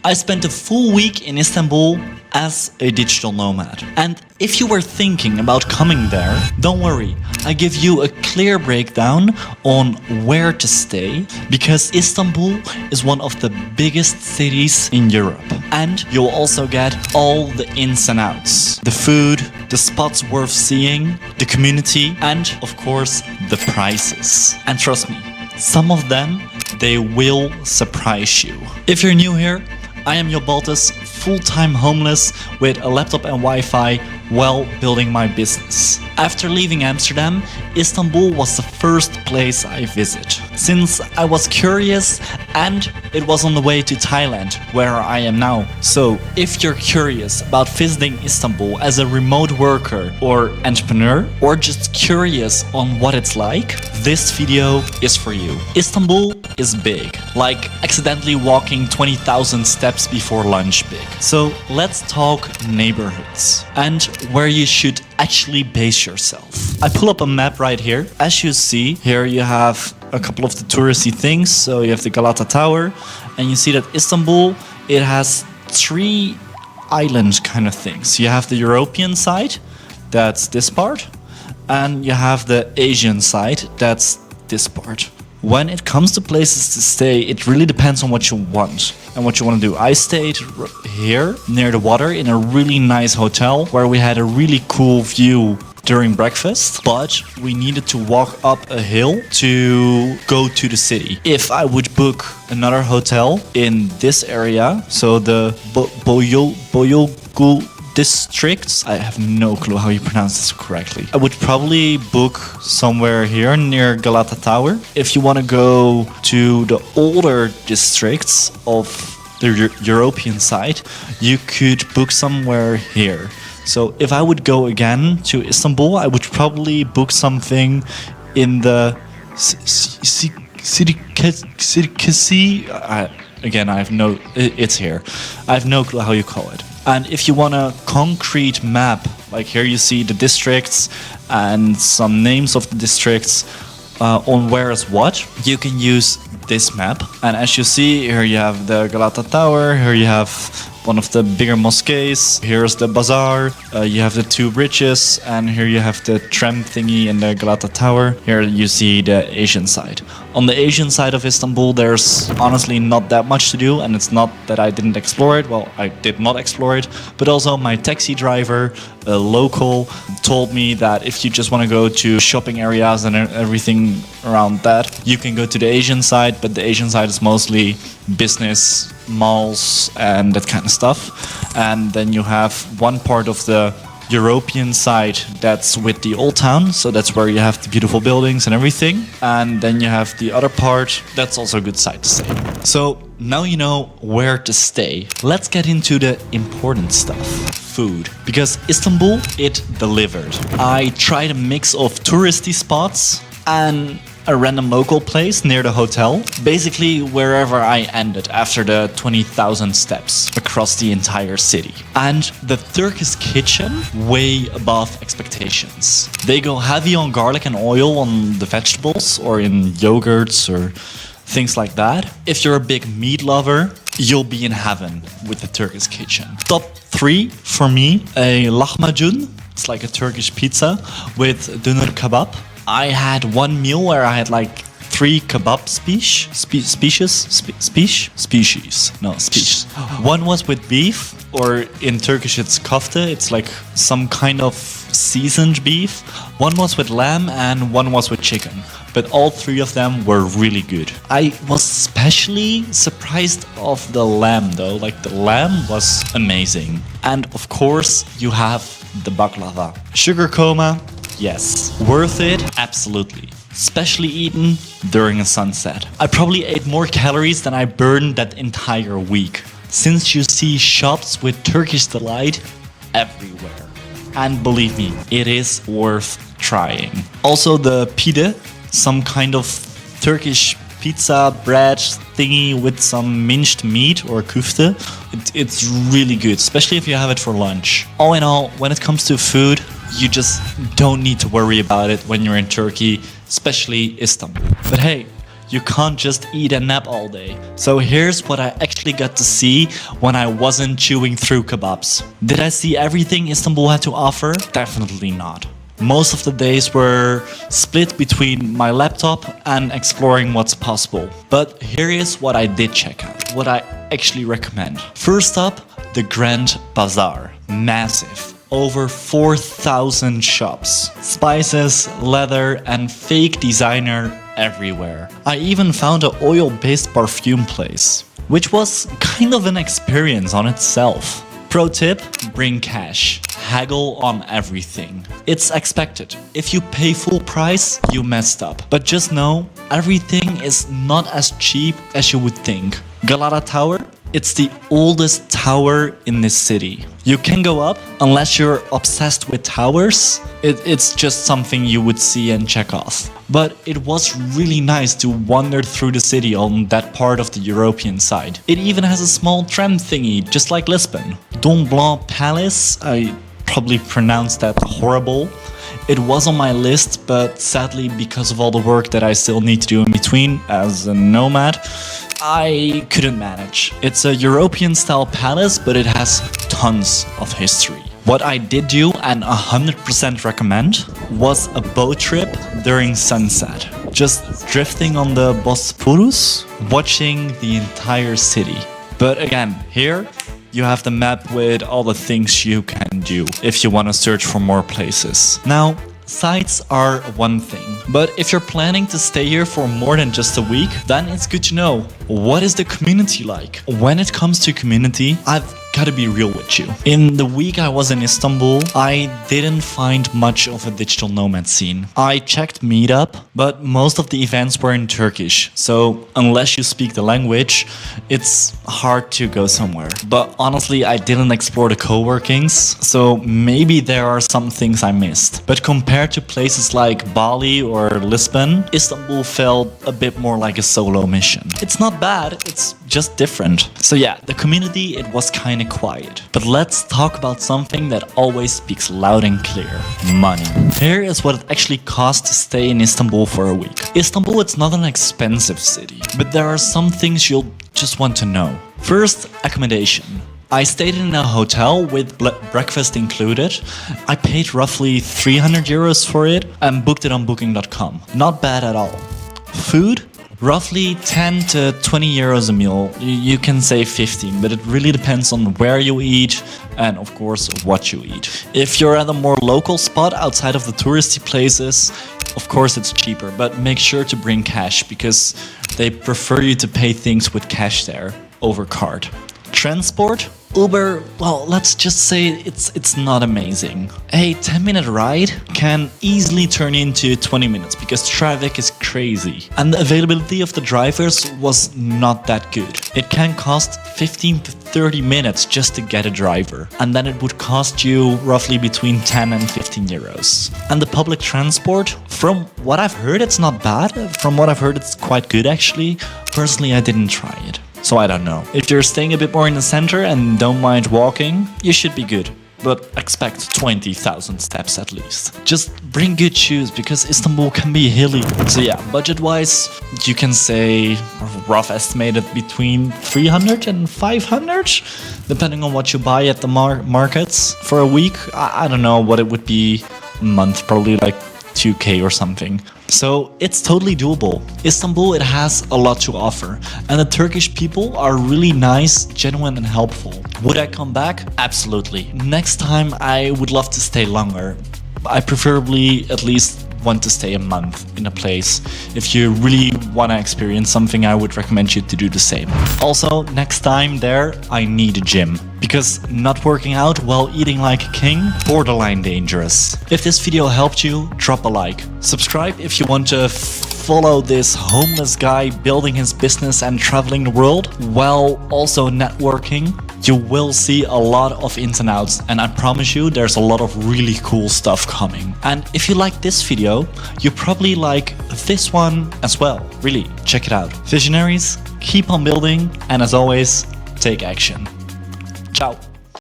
I spent a full week in Istanbul as a digital nomad. And if you were thinking about coming there, don't worry, I give you a clear breakdown on where to stay, because Istanbul is one of the biggest cities in Europe. And you'll also get all the ins and outs. The food, the spots worth seeing, the community, and of course, the prices. And trust me, some of them, they will surprise you. If you're new here, I am Job Baltes, full-time homeless with a laptop and Wi-Fi while building my business. After leaving Amsterdam, Istanbul was the first place I visited, since I was curious and it was on the way to Thailand, where I am now. So, if you're curious about visiting Istanbul as a remote worker or entrepreneur, or just curious on what it's like, this video is for you. Istanbul is big, like accidentally walking 20,000 steps before lunch big. So let's talk neighborhoods and where you should actually base yourself. I pull up a map right here. As you see, here you have a couple of the touristy things. So you have the Galata Tower, and you see that Istanbul, it has three island kind of things. You have the European side, that's this part, and you have the Asian side, that's this part. When it comes to places to stay, it really depends on what you want and what you want to do. I stayed here near the water in a really nice hotel where we had a really cool view during breakfast, but we needed to walk up a hill to go to the city. If I would book another hotel in this area, so the Boyolgul districts, I have no clue how you pronounce this correctly. I would probably book somewhere here near Galata Tower. If you want to go to the older districts of the European side, you could book somewhere here. So if I would go again to Istanbul, I would probably book something in the city. Again, I have no. It's here. I have no clue how you call it. And if you want a concrete map, like here you see the districts and some names of the districts on where is what, you can use this map. And as you see, here you have the Galata Tower, here you have one of the bigger mosques, here's the bazaar, you have the two bridges, and here you have the tram thingy in the Galata Tower. Here you see the Asian side. On the Asian side of Istanbul, there's honestly not that much to do, and it's not that I didn't explore it. Well, I did not explore it, but also my taxi driver, a local, told me that if you just want to go to shopping areas and everything around that, you can go to the Asian side, but the Asian side is mostly business, malls, and that kind of stuff. And then you have one part of the European side that's with the old town, so that's where you have the beautiful buildings and everything. And then you have the other part, that's also a good side to stay. So now you know where to stay. Let's get into the important stuff. Food. Because Istanbul, it delivered. I tried a mix of touristy spots and a random local place near the hotel. Basically wherever I ended after the 20,000 steps across the entire city. And the Turkish kitchen, way above expectations. They go heavy on garlic and oil on the vegetables or in yogurts or things like that. If you're a big meat lover, you'll be in heaven with the Turkish kitchen. Top 3 for me, a lahmacun. It's like a Turkish pizza with doner kebab. I had one meal where I had like 3 kebab species. One was with beef, or in Turkish it's kofte. It's like some kind of seasoned beef. One was with lamb and one was with chicken. But all 3 of them were really good. I was especially surprised of the lamb though. Like the lamb was amazing. And of course you have the baklava. Sugar coma. Yes. Worth it? Absolutely. Especially eaten during a sunset. I probably ate more calories than I burned that entire week, since you see shops with Turkish delight everywhere. And believe me, it is worth trying. Also the pide, some kind of Turkish pizza bread thingy with some minced meat or kufte. It's really good, especially if you have it for lunch. All in all, when it comes to food, you just don't need to worry about it when you're in Turkey, especially Istanbul. But hey, You can't just eat and nap all day. So here's what I actually got to see when I wasn't chewing through kebabs. Did I see everything Istanbul had to offer? Definitely not. Most of the days were split between my laptop and exploring what's possible. But here is what I did check out, what I actually recommend. First up, the Grand Bazaar. Massive. Over 4,000 shops. Spices, leather, and fake designer everywhere. I even found an oil-based perfume place, which was kind of an experience on itself. Pro tip, bring cash. Haggle on everything. It's expected. If you pay full price, you messed up. But just know, everything is not as cheap as you would think. Galata Tower? It's the oldest tower in this city. You can go up, unless you're obsessed with towers. It's just something you would see and check off. But it was really nice to wander through the city on that part of the European side. It even has a small tram thingy, just like Lisbon. Don Blanc Palace, I probably pronounced that horrible. It was on my list, but sadly, because of all the work that I still need to do in between as a nomad, I couldn't manage. It's a European-style palace, but it has tons of history. What I did do and 100% recommend was a boat trip during sunset. Just drifting on the Bosporus, watching the entire city. But again, here you have the map with all the things you can do if you want to search for more places. Now, sites are one thing, but if you're planning to stay here for more than just a week, then it's good to know, what is the community like? When it comes to community, I've gotta be real with you. In the week I was in Istanbul, I didn't find much of a digital nomad scene. I checked Meetup, but most of the events were in Turkish, so unless you speak the language, it's hard to go somewhere. But honestly, I didn't explore the co-workings, so maybe there are some things I missed. But compared to places like Bali or Lisbon, Istanbul felt a bit more like a solo mission. It's not bad, it's just different. So yeah, the community, it was kind of quiet. But let's talk about something that always speaks loud and clear: money. Here is what it actually costs to stay in Istanbul for a week. Istanbul, it's not an expensive city, but there are some things you'll just want to know. First, accommodation. I stayed in a hotel with breakfast included. I paid roughly 300 euros for it and booked it on booking.com. Not bad at all. Food? Roughly 10 to 20 euros a meal. You can say 15, but it really depends on where you eat and of course what you eat. If you're at a more local spot outside of the touristy places, of course it's cheaper, but make sure to bring cash because they prefer you to pay things with cash there over card. Transport? Uber, well, let's just say it's not amazing. A 10-minute ride can easily turn into 20 minutes because traffic is crazy. And the availability of the drivers was not that good. It can cost 15 to 30 minutes just to get a driver. And then it would cost you roughly between 10 and 15 euros. And the public transport, from what I've heard, it's not bad. From what I've heard, it's quite good actually. Personally, I didn't try it, so I don't know. If you're staying a bit more in the center and don't mind walking, you should be good. But expect 20,000 steps at least. Just bring good shoes because Istanbul can be hilly. So yeah, budget-wise, you can say rough estimated between 300 and 500, depending on what you buy at the markets for a week. I don't know what it would be a month, probably like 2K or something. So it's totally doable. Istanbul, it has a lot to offer. And the Turkish people are really nice, genuine and helpful. Would I come back? Absolutely. Next time I would love to stay longer. I preferably at least want to stay a month in a place. If you really want to experience something, I would recommend you to do the same. Also, next time there, I need a gym. Because not working out while eating like a king, borderline dangerous. If this video helped you, drop a like. Subscribe if you want to follow this homeless guy building his business and traveling the world while also networking. You will see a lot of ins and outs, and I promise you there's a lot of really cool stuff coming. And if you like this video, you probably like this one as well. Really, check it out. Visionaries, keep on building, and as always, take action. Ciao.